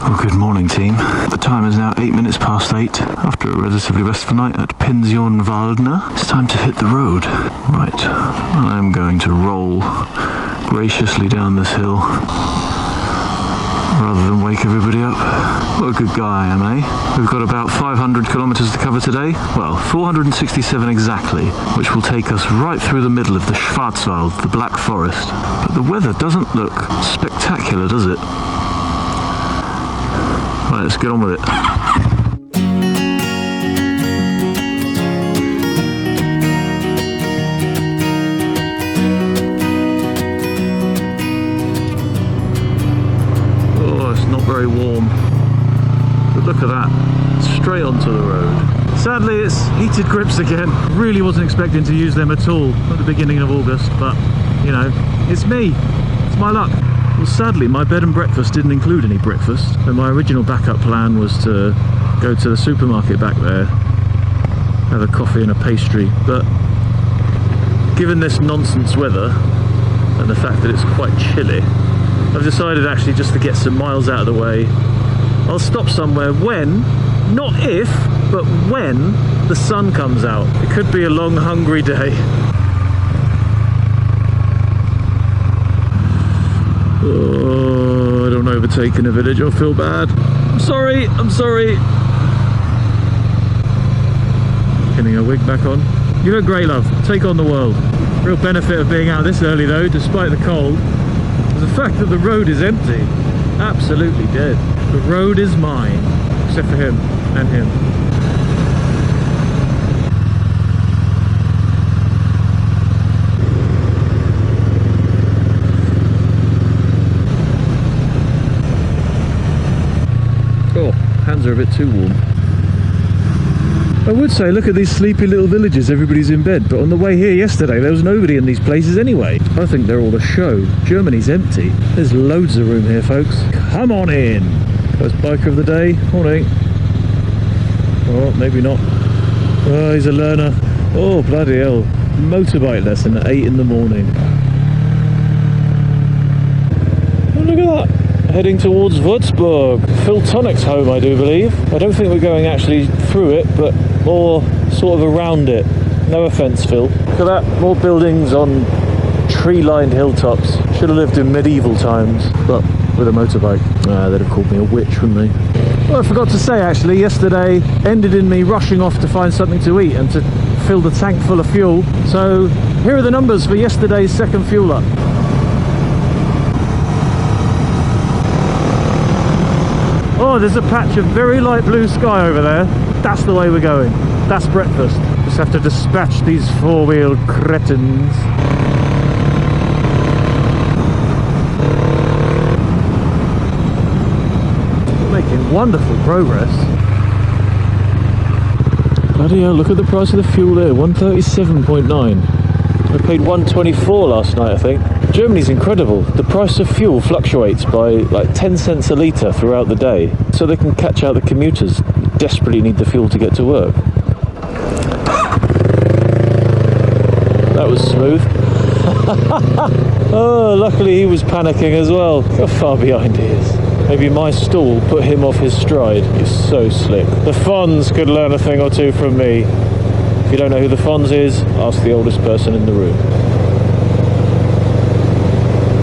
Well, good morning, team. The time is now 8 minutes past 8. After a relatively restful night at Pension Waldner, it's time to hit the road. Right, I'm going to roll graciously down this hill rather than wake everybody up. What a good guy I am, eh? We've got about 500 kilometres to cover today. Well, 467 exactly, which will take us right through the middle of the Schwarzwald, the Black Forest. But the weather doesn't look spectacular, does it? Right, let's get on with it. Oh, it's not very warm. But look at that, straight onto the road. Sadly, it's heated grips again. Really wasn't expecting to use them at all at the beginning of August, but, you know, it's me. It's my luck. Well, sadly, my bed and breakfast didn't include any breakfast, and my original backup plan was to go to the supermarket back there, have a coffee and a pastry, but given this nonsense weather and the fact that it's quite chilly, I've decided actually just to get some miles out of the way. I'll stop somewhere when, not if, but when the sun comes out. It could be a long, hungry day. Oh, I don't overtake in a village, I'll feel bad. I'm sorry. Getting her wig back on. You look great, love. Take on the world. Real benefit of being out this early though, despite the cold, is the fact that the road is empty. Absolutely dead. The road is mine, except for him and him. Hands are a bit too warm. I would say, look at these sleepy little villages, everybody's in bed, but on the way here yesterday there was nobody in these places anyway. I think they're all a show. Germany's empty. There's loads of room here, folks. Come on in. First biker of the day. Morning. Oh, maybe not. Oh, he's a learner. Oh, bloody hell. Motorbike lesson at 8 in the morning. Oh, look at that. Heading towards Würzburg. Phil Tonic's home, I do believe. I don't think we're going actually through it, but more sort of around it. No offence, Phil. Look at that, more buildings on tree-lined hilltops. Should have lived in medieval times, but with a motorbike. They'd have called me a witch, wouldn't they? Well, I forgot to say actually, yesterday ended in me rushing off to find something to eat and to fill the tank full of fuel. So here are the numbers for yesterday's second fuel up. Oh, there's a patch of very light blue sky over there. That's the way we're going. That's breakfast. Just have to dispatch these four-wheel cretins. We're making wonderful progress. Bloody hell, look at the price of the fuel there, 137.9. I paid 124 last night, I think. Germany's incredible. The price of fuel fluctuates by like 10 cents a litre throughout the day, so they can catch out the commuters who desperately need the fuel to get to work. That was smooth. Oh, luckily he was panicking as well. How far behind he is. Maybe my stall put him off his stride. He's so slick. The Fonz could learn a thing or two from me. If you don't know who the Fonz is, ask the oldest person in the room.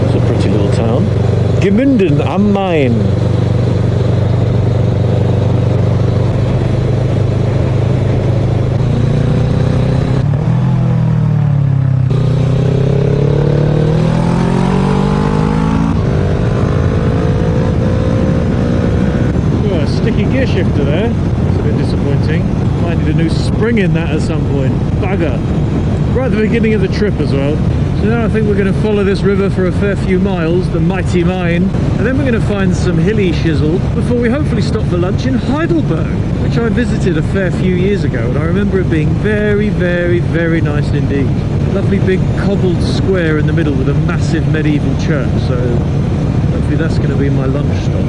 It's a pretty little town. Gemünden am Main. Oh, a sticky gear shifter there. It's a bit disappointing. Might need a new spring in that at some point. Bugger. Right at the beginning of the trip as well. So now I think we're going to follow this river for a fair few miles, the mighty Main, and then we're going to find some hilly shizzle before we hopefully stop for lunch in Heidelberg, which I visited a fair few years ago, and I remember it being very, very, very nice indeed. Lovely big cobbled square in the middle with a massive medieval church, so hopefully that's going to be my lunch stop.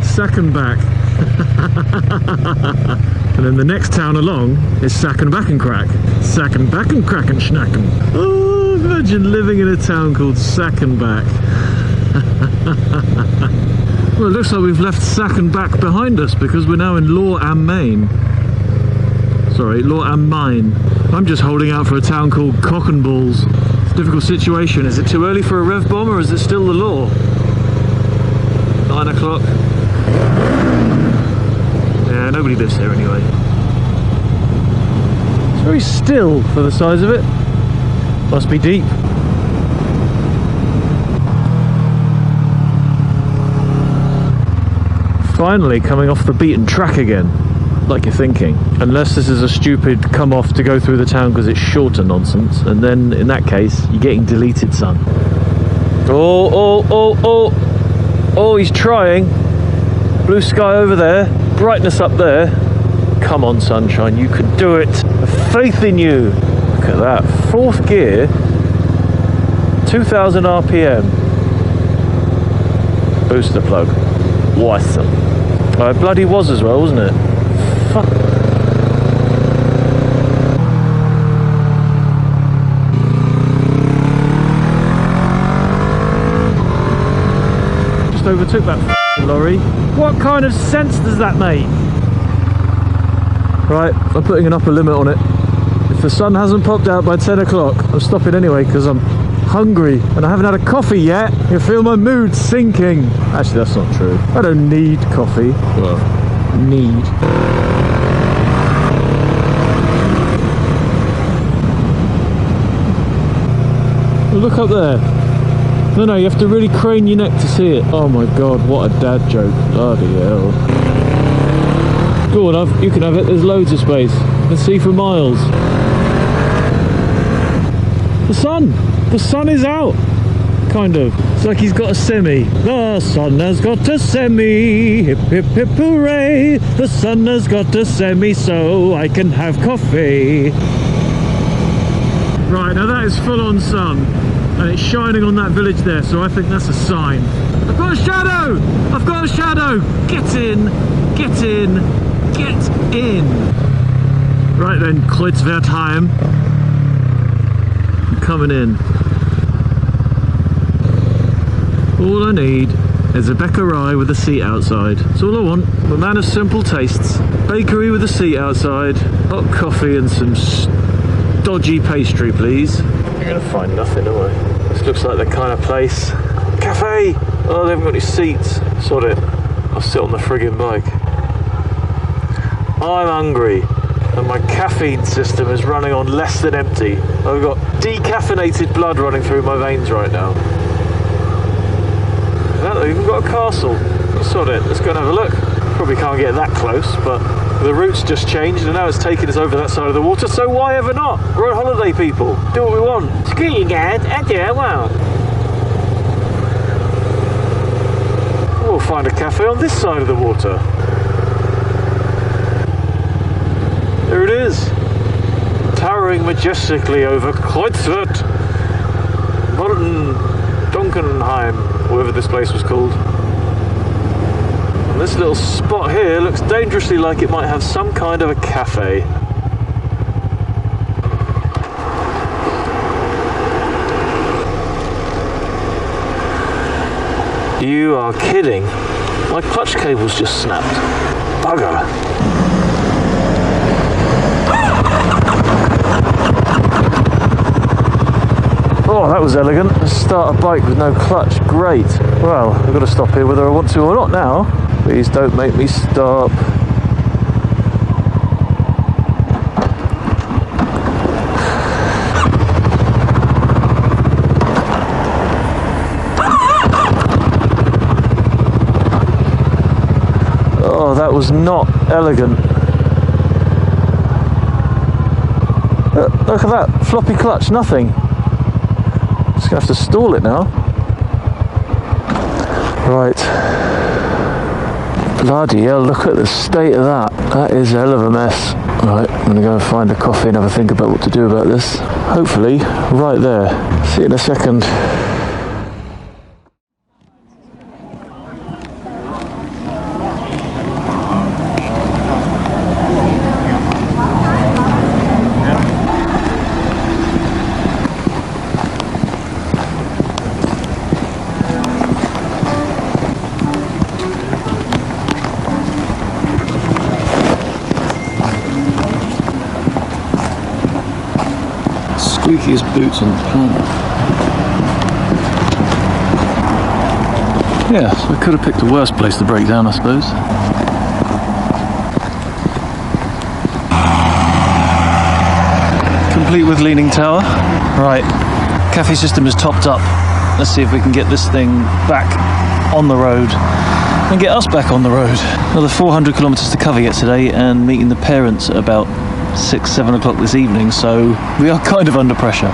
Sackenbach. And then the next town along is Sackenbackenkrack. Sackenbackenkracken schnacken. Oh, Imagine living in a town called Sackenbach. Well, it looks like we've left Sackenbach behind us because we're now in Lower am Main. Sorry, Lower am Main. I'm just holding out for a town called Cockenballs. It's a difficult situation. Is it too early for a rev bomb or is it still the law? 9 o'clock. Yeah, nobody lives here anyway. It's very still for the size of it. Must be deep. Finally coming off the beaten track again, like you're thinking. Unless this is a stupid come off to go through the town because it's shorter nonsense, and then in that case you're getting deleted, son. Oh, he's trying. Blue sky over there, brightness up there. Come on, sunshine, you can do it. Have faith in you. Look at that, 4th gear, 2000 RPM. Booster plug. Awesome. Oh, it bloody was as well, wasn't it? Fuck. Just overtook that lorry. What kind of sense does that make? Right, I'm putting an upper limit on it. If the sun hasn't popped out by 10 o'clock, I'm stopping anyway because I'm hungry and I haven't had a coffee yet. You feel my mood sinking. Actually, that's not true. I don't need coffee. Well, need. Look up there. No, you have to really crane your neck to see it. Oh my god, what a dad joke. Bloody hell. Go on, you can have it. There's loads of space. You can see for miles. The sun is out. Kind of. It's like he's got a semi. The sun has got a semi. Hip hip hip hooray. The sun has got a semi so I can have coffee. Right, now that is full on sun. And it's shining on that village there, so I think that's a sign. I've got a shadow! I've got a shadow! Get in! Get in! Get in! Right then, Kreuzwertheim. I'm coming in. All I need is a Bäckerei with a seat outside. That's all I want. I'm a man of simple tastes. Bakery with a seat outside, hot coffee and some dodgy pastry, please. You're gonna find nothing, am I? This looks like the kind of place. Cafe! Oh, they haven't got any seats. Sod it. I'll sit on the friggin' bike. I'm hungry, and my caffeine system is running on less than empty. I've got decaffeinated blood running through my veins right now. They've even got a castle. Sod it. Let's go and have a look. Probably can't get that close, but the route's just changed and now it's taken us over that side of the water, so why ever not? We're on holiday, people. Do what we want. We'll find a cafe on this side of the water. There it is. Towering majestically over Kreuzwert, Morten, Donkenheim, whatever this place was called. This little spot here looks dangerously like it might have some kind of a cafe. You are kidding. My clutch cable's just snapped. Bugger. Oh, that was elegant. Let's start a bike with no clutch. Great. Well, I've got to stop here whether I want to or not now. Please don't make me stop. Oh, that was not elegant. Look at that, floppy clutch, nothing. Just gonna have to stall it now. Right. Bloody hell, look at the state of that. That is a hell of a mess. Right, I'm gonna go and find a coffee and have a think about what to do about this. Hopefully, right there. See you in a second. Squeakiest boots on the planet. Yeah, so I could have picked a worse place to break down, I suppose. Complete with leaning tower. Right, cafe system is topped up. Let's see if we can get this thing back on the road and get us back on the road. Another 400 kilometers to cover yet today, and meeting the parents at about 6-7 o'clock this evening, so we are kind of under pressure.